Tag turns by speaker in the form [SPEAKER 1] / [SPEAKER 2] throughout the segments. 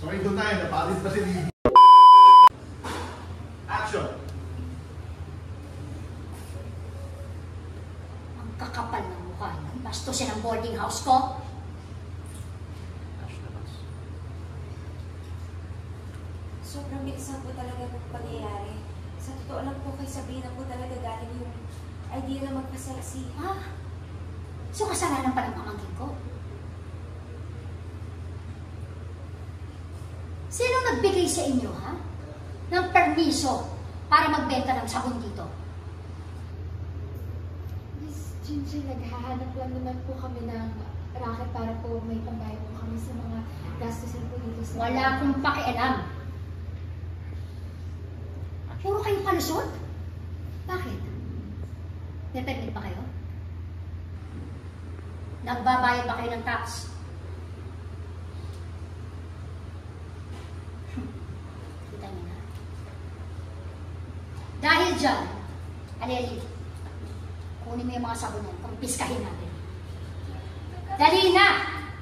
[SPEAKER 1] So ito na yun, napalit pa si Lily. Action!
[SPEAKER 2] Ang kakapal ng mukha niyo. Bastusin ang boarding house ko.
[SPEAKER 3] Sobrang bilis po talaga ng pangyayari. Sa totoo lang po kay Sabrina po talaga galing yung idea na magpaseksi.
[SPEAKER 2] Ah, so kasalanan pa ng pamangkin ko. Sino nagbigay sa inyo, ha? Ng permiso para magbenta ng sabon dito?
[SPEAKER 4] Miss Gingy, naghahanap lang naman po kami ng racket para po may pambayad po kami sa mga gastusin po dito sa...
[SPEAKER 2] Wala akong pakialam. Puro kayo palusot? Bakit? May permit ba kayo? Nagbabayad ba kayo ng tax? Kita niyo na. Dahil dyan, Aleli, kunin mo yung mga sabon yan, kumpiskahin natin. Dali na!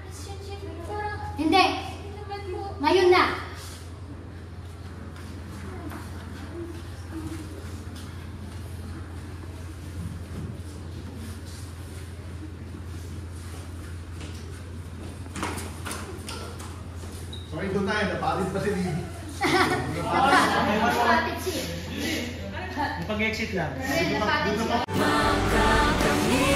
[SPEAKER 3] Miss Gingy, pero...
[SPEAKER 2] Hindi!
[SPEAKER 3] Hindi naman po.
[SPEAKER 2] Ngayon na!
[SPEAKER 1] So ito na yun, napalit pa si Lily.
[SPEAKER 2] Napapit siya.
[SPEAKER 5] Pag-exit lang.
[SPEAKER 2] Napapit siya.
[SPEAKER 3] Makakami